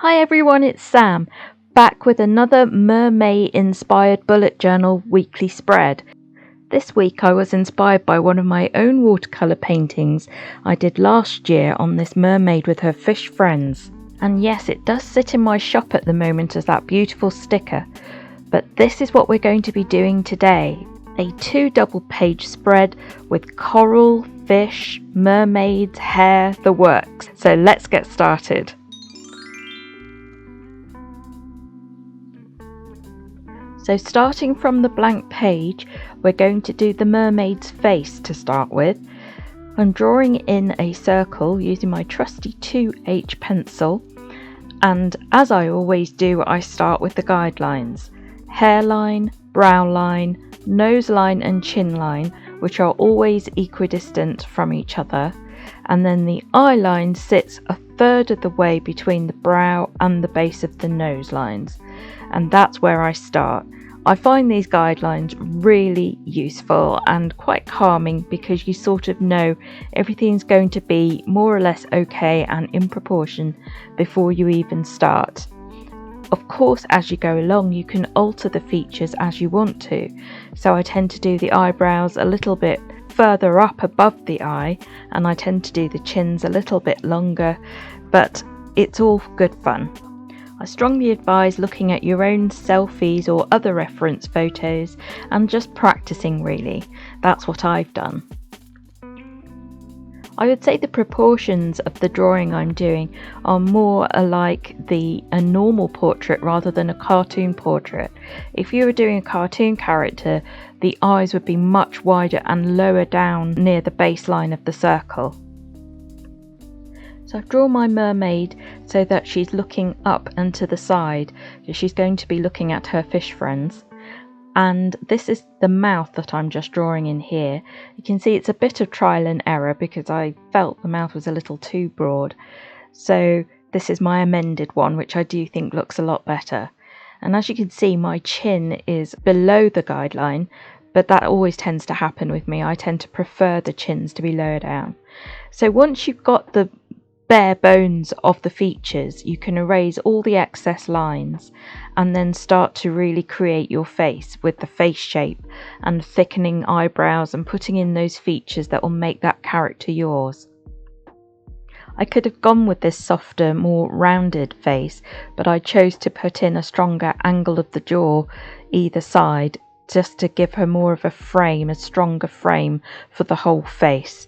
Hi everyone, it's Sam, back with another Mermaid inspired bullet journal weekly spread. This week I was inspired by one of my own watercolour paintings I did last year on this mermaid with her fish friends. And yes, it does sit in my shop at the moment as that beautiful sticker, but this is what we're going to be doing today. A 2 double page spread with coral, fish, mermaids, hair, the works. So let's get started. So starting from the blank page, we're going to do the mermaid's face to start with. I'm drawing in a circle using my trusty 2H pencil, and as I always do, I start with the guidelines. Hairline, brow line, nose line and chin line, which are always equidistant from each other, and then the eye line sits a third of the way between the brow and the base of the nose lines, and that's where I start. I find these guidelines really useful and quite calming because you sort of know everything's going to be more or less okay and in proportion before you even start. Of course, as you go along, you can alter the features as you want to. So I tend to do the eyebrows a little bit further up above the eye, and I tend to do the chins a little bit longer, but it's all good fun. I strongly advise looking at your own selfies or other reference photos and just practicing really. That's what I've done. I would say the proportions of the drawing I'm doing are more like a normal portrait rather than a cartoon portrait. If you were doing a cartoon character, the eyes would be much wider and lower down near the baseline of the circle. So I've drawn my mermaid so that she's looking up and to the side, because she's going to be looking at her fish friends. And this is the mouth that I'm just drawing in here. You can see it's a bit of trial and error because I felt the mouth was a little too broad. So this is my amended one, which I do think looks a lot better. And as you can see, my chin is below the guideline, but that always tends to happen with me. I tend to prefer the chins to be lower down. So once you've got the bare bones of the features, you can erase all the excess lines and then start to really create your face with the face shape and thickening eyebrows and putting in those features that will make that character yours. I could have gone with this softer, more rounded face, but I chose to put in a stronger angle of the jaw either side just to give her more of a frame, a stronger frame for the whole face.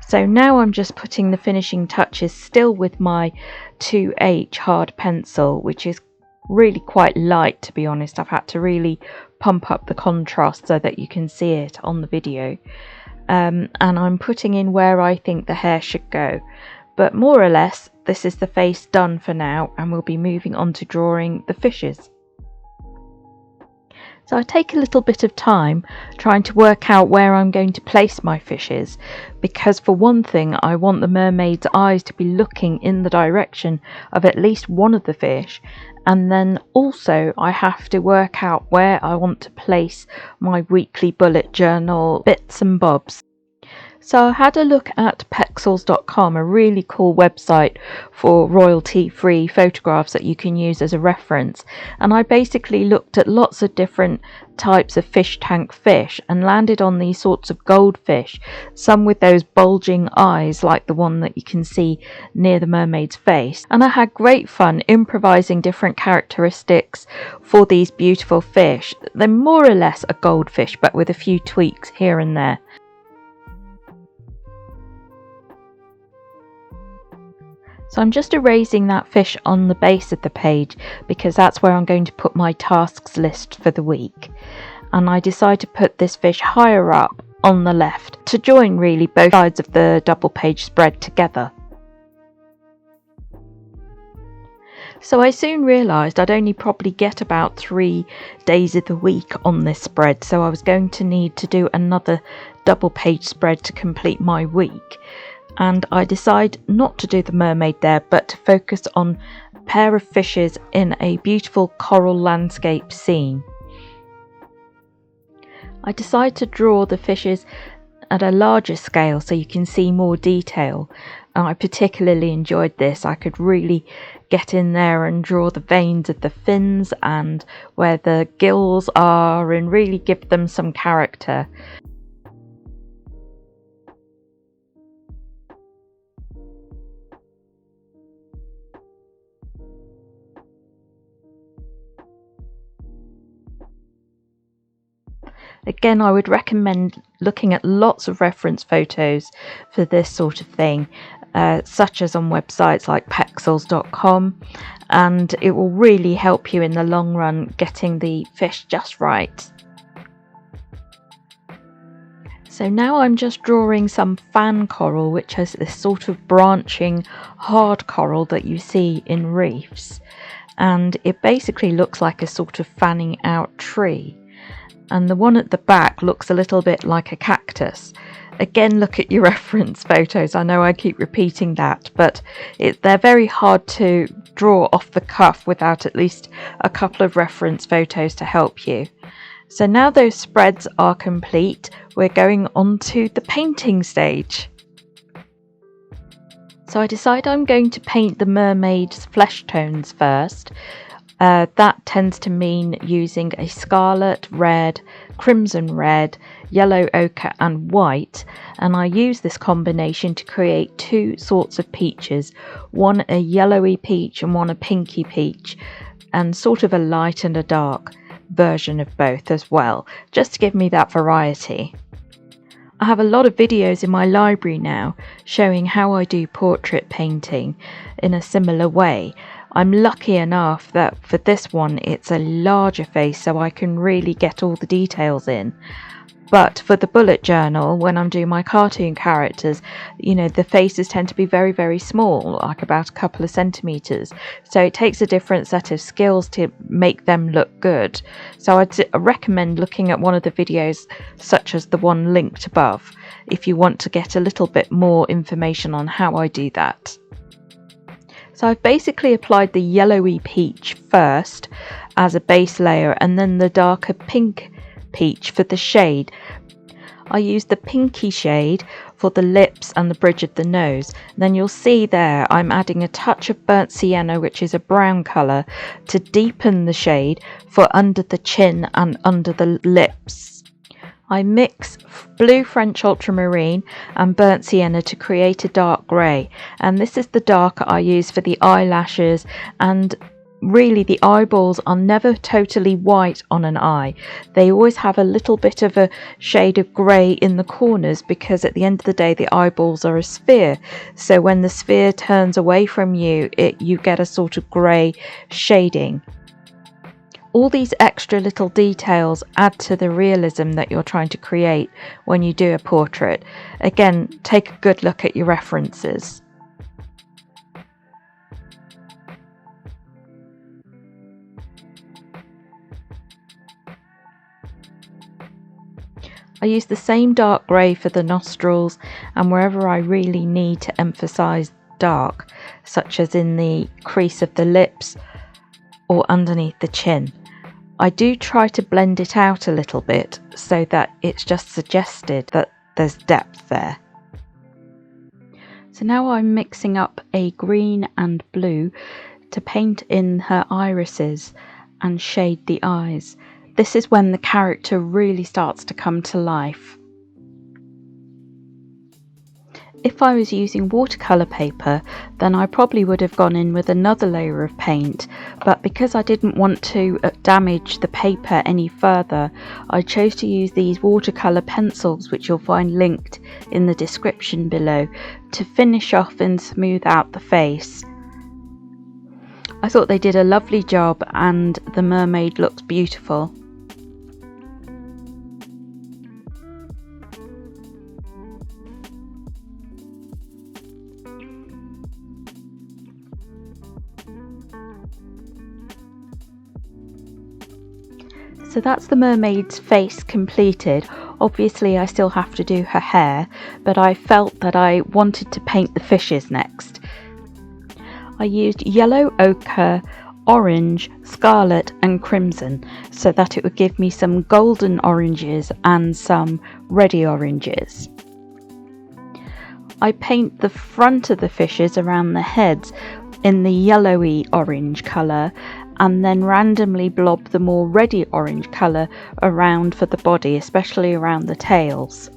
So now I'm just putting the finishing touches still with my 2H hard pencil, which is really quite light, to be honest. I've had to really pump up the contrast so that you can see it on the video. And I'm putting in where I think the hair should go. But more or less, this is the face done for now, and we'll be moving on to drawing the fishes. So I take a little bit of time trying to work out where I'm going to place my fishes, because for one thing I want the mermaid's eyes to be looking in the direction of at least one of the fish, and then also I have to work out where I want to place my weekly bullet journal bits and bobs. So I had a look at pexels.com, a really cool website for royalty-free photographs that you can use as a reference. And I basically looked at lots of different types of fish tank fish and landed on these sorts of goldfish, some with those bulging eyes like the one that you can see near the mermaid's face. And I had great fun improvising different characteristics for these beautiful fish. They're more or less a goldfish, but with a few tweaks here and there. So I'm just erasing that fish on the base of the page because that's where I'm going to put my tasks list for the week. And I decide to put this fish higher up on the left to join really both sides of the double page spread together. So I soon realised I'd only probably get about 3 days of the week on this spread, so I was going to need to do another double page spread to complete my week. And I decide not to do the mermaid there, but to focus on a pair of fishes in a beautiful coral landscape scene. I decide to draw the fishes at a larger scale so you can see more detail. I particularly enjoyed this. I could really get in there and draw the veins of the fins and where the gills are and really give them some character. Again, I would recommend looking at lots of reference photos for this sort of thing, such as on websites like pexels.com, and it will really help you in the long run getting the fish just right. So now I'm just drawing some fan coral, which has this sort of branching hard coral that you see in reefs, and it basically looks like a sort of fanning out tree. And the one at the back looks a little bit like a cactus. Again, look at your reference photos. I know I keep repeating that, but they're very hard to draw off the cuff without at least a couple of reference photos to help you. So now those spreads are complete, we're going on to the painting stage. So I decide I'm going to paint the mermaid's flesh tones first. That tends to mean using a scarlet, red, crimson red, yellow ochre and white, and I use this combination to create two sorts of peaches, one a yellowy peach and one a pinky peach, and sort of a light and a dark version of both as well, just to give me that variety. I have a lot of videos in my library now showing how I do portrait painting in a similar way. I'm lucky enough that for this one it's a larger face, so I can really get all the details in. But for the bullet journal, when I'm doing my cartoon characters, the faces tend to be very, very small, like about a couple of centimetres. So it takes a different set of skills to make them look good. So I'd recommend looking at one of the videos, such as the one linked above, if you want to get a little bit more information on how I do that. So I've basically applied the yellowy peach first as a base layer, and then the darker pink peach for the shade. I used the pinky shade for the lips and the bridge of the nose. Then you'll see there I'm adding a touch of burnt sienna, which is a brown colour, to deepen the shade for under the chin and under the lips. I mix blue French ultramarine and burnt sienna to create a dark grey, and this is the dark I use for the eyelashes, and really the eyeballs are never totally white on an eye. They always have a little bit of a shade of grey in the corners, because at the end of the day the eyeballs are a sphere, so when the sphere turns away from you, you get a sort of grey shading. All these extra little details add to the realism that you're trying to create when you do a portrait. Again, take a good look at your references. I use the same dark grey for the nostrils and wherever I really need to emphasise dark, such as in the crease of the lips or underneath the chin. I do try to blend it out a little bit so that it's just suggested that there's depth there. So now I'm mixing up a green and blue to paint in her irises and shade the eyes. This is when the character really starts to come to life. If I was using watercolour paper, then I probably would have gone in with another layer of paint, but because I didn't want to damage the paper any further, I chose to use these watercolour pencils, which you'll find linked in the description below, to finish off and smooth out the face. I thought they did a lovely job and the mermaid looks beautiful. So that's the mermaid's face completed. Obviously I still have to do her hair, but I felt that I wanted to paint the fishes next. I used yellow ochre, orange, scarlet and crimson so that it would give me some golden oranges and some reddy oranges. I paint the front of the fishes around the heads in the yellowy orange colour, and then randomly blob the more reddy orange colour around for the body, especially around the tails.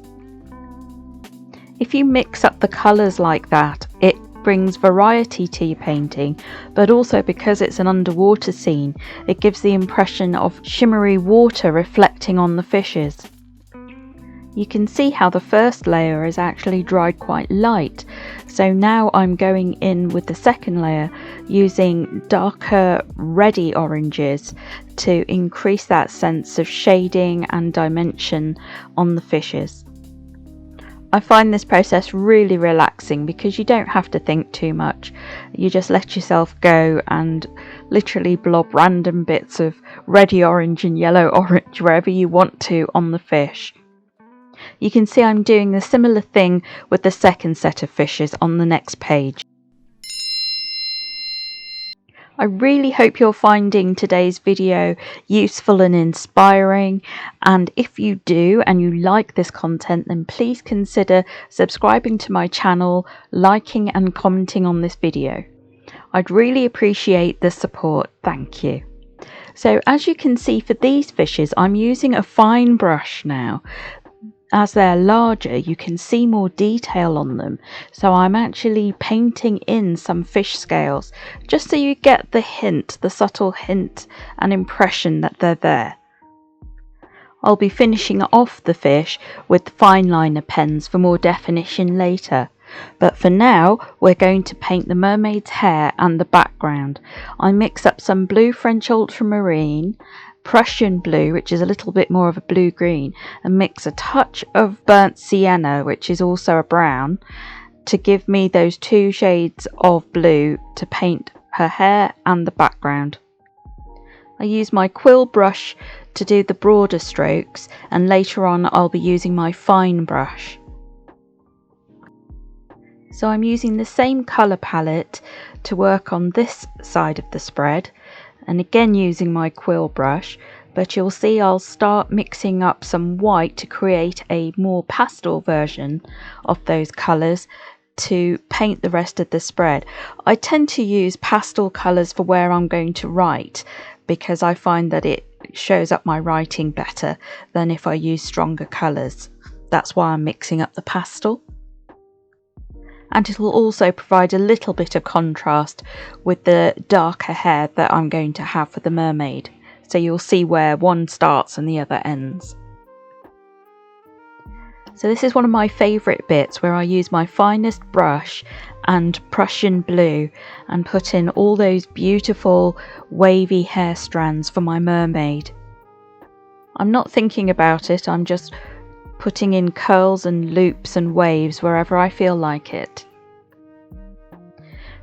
If you mix up the colours like that, it brings variety to your painting, but also because it's an underwater scene, it gives the impression of shimmery water reflecting on the fishes. You can see how the first layer is actually dried quite light, so now I'm going in with the second layer using darker reddy oranges to increase that sense of shading and dimension on the fishes. I find this process really relaxing because you don't have to think too much. You just let yourself go and literally blob random bits of reddy orange and yellow orange wherever you want to on the fish. You can see I'm doing a similar thing with the second set of fishes on the next page. I really hope you're finding today's video useful and inspiring, and if you do and you like this content, then please consider subscribing to my channel, liking and commenting on this video. I'd really appreciate the support, thank you. So as you can see for these fishes, I'm using a fine brush now. As they're larger, you can see more detail on them, so I'm actually painting in some fish scales just so you get the hint, the subtle hint and impression that they're there. I'll be finishing off the fish with fine liner pens for more definition later, but for now we're going to paint the mermaid's hair and the background. I mix up some blue French ultramarine, Prussian blue, which is a little bit more of a blue-green, and mix a touch of burnt sienna, which is also a brown, to give me those two shades of blue to paint her hair and the background. I use my quill brush to do the broader strokes, and later on I'll be using my fine brush. So I'm using the same colour palette to work on this side of the spread, and again using my quill brush, but you'll see I'll start mixing up some white to create a more pastel version of those colours to paint the rest of the spread. I tend to use pastel colours for where I'm going to write because I find that it shows up my writing better than if I use stronger colours. That's why I'm mixing up the pastel. And it will also provide a little bit of contrast with the darker hair that I'm going to have for the mermaid. So you'll see where one starts and the other ends. So this is one of my favourite bits where I use my finest brush and Prussian blue and put in all those beautiful wavy hair strands for my mermaid. I'm not thinking about it, I'm just putting in curls and loops and waves wherever I feel like it.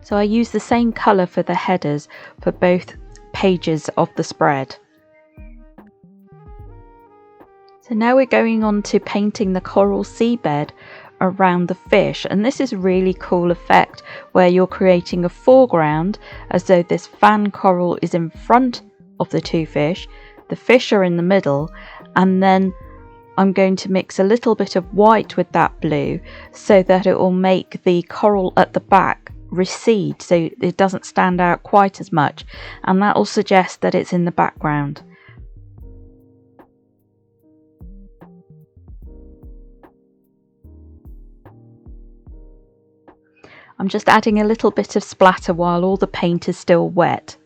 So I use the same colour for the headers for both pages of the spread. So now we're going on to painting the coral seabed around the fish, and this is a really cool effect where you're creating a foreground as though this fan coral is in front of the two fish, the fish are in the middle, and then I'm going to mix a little bit of white with that blue so that it will make the coral at the back recede so it doesn't stand out quite as much, and that will suggest that it's in the background. I'm just adding a little bit of splatter while all the paint is still wet.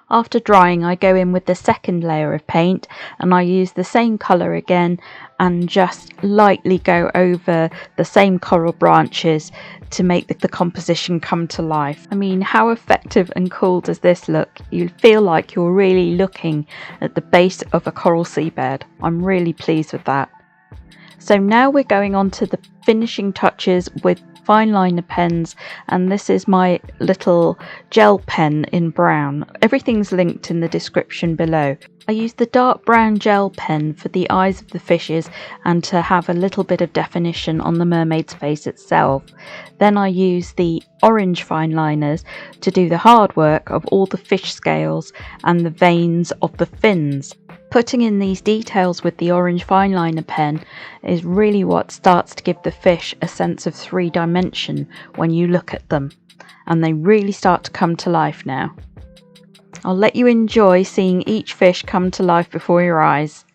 After drying, I go in with the second layer of paint and I use the same colour again and just lightly go over the same coral branches to make the composition come to life. I mean, how effective and cool does this look? You feel like you're really looking at the base of a coral seabed. I'm really pleased with that. So now we're going on to the finishing touches with fine liner pens, and this is my little gel pen in brown. Everything's linked in the description below. I use the dark brown gel pen for the eyes of the fishes and to have a little bit of definition on the mermaid's face itself. Then I use the orange fine liners to do the hard work of all the fish scales and the veins of the fins. Putting in these details with the orange fine liner pen is really what starts to give the fish a sense of three-dimension when you look at them, and they really start to come to life now. I'll let you enjoy seeing each fish come to life before your eyes.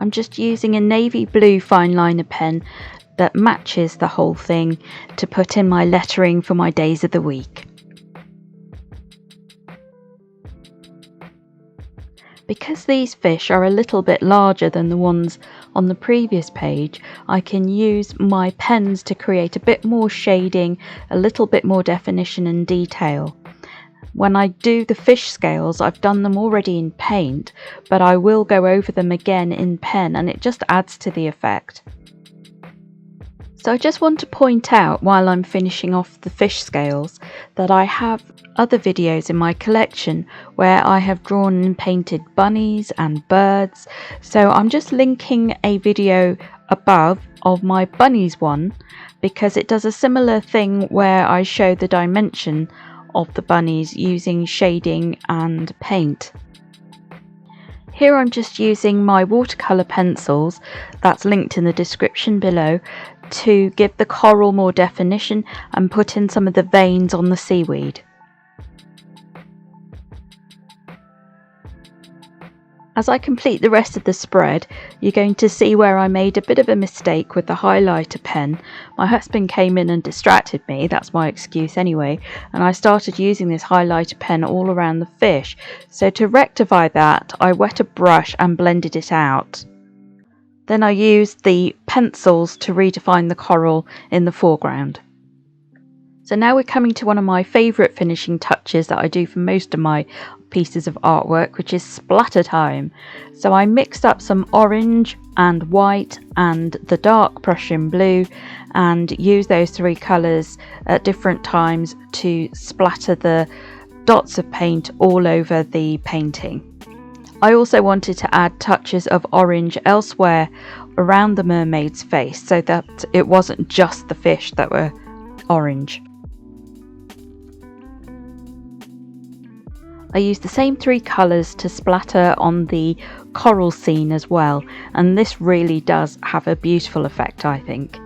I'm just using a navy blue fine liner pen that matches the whole thing to put in my lettering for my days of the week. Because these fish are a little bit larger than the ones on the previous page, I can use my pens to create a bit more shading, a little bit more definition and detail. When I do the fish scales, I've done them already in paint, but I will go over them again in pen, and it just adds to the effect. So I just want to point out while I'm finishing off the fish scales that I have other videos in my collection where I have drawn and painted bunnies and birds. So I'm just linking a video above of my bunnies one because it does a similar thing where I show the dimension of the bunnies using shading and paint. Here I'm just using my watercolour pencils, that's linked in the description below, to give the coral more definition and put in some of the veins on the seaweed. As I complete the rest of the spread, you're going to see where I made a bit of a mistake with the highlighter pen. My husband came in and distracted me, that's my excuse anyway, and I started using this highlighter pen all around the fish. So to rectify that, I wet a brush and blended it out. Then I used the pencils to redefine the coral in the foreground. So now we're coming to one of my favourite finishing touches that I do for most of my pieces of artwork, which is splatter time. So I mixed up some orange and white and the dark Prussian blue and used those three colours at different times to splatter the dots of paint all over the painting. I also wanted to add touches of orange elsewhere around the mermaid's face so that it wasn't just the fish that were orange. I used the same three colours to splatter on the coral scene as well, and this really does have a beautiful effect, I think.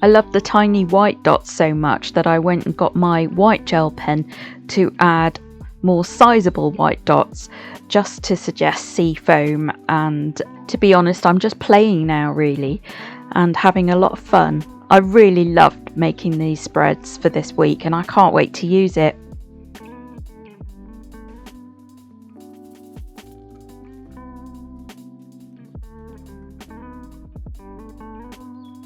I love the tiny white dots so much that I went and got my white gel pen to add more sizable white dots just to suggest sea foam, and to be honest, I'm just playing now really and having a lot of fun. I really loved making these spreads for this week and I can't wait to use it.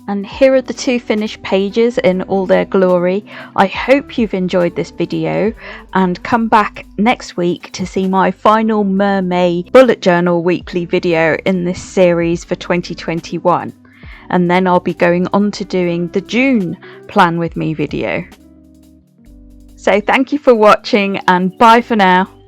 And here are the two finished pages in all their glory. I hope you've enjoyed this video and come back next week to see my final Mermay bullet journal weekly video in this series for 2021. And then I'll be going on to doing the June plan with me video. So thank you for watching and bye for now.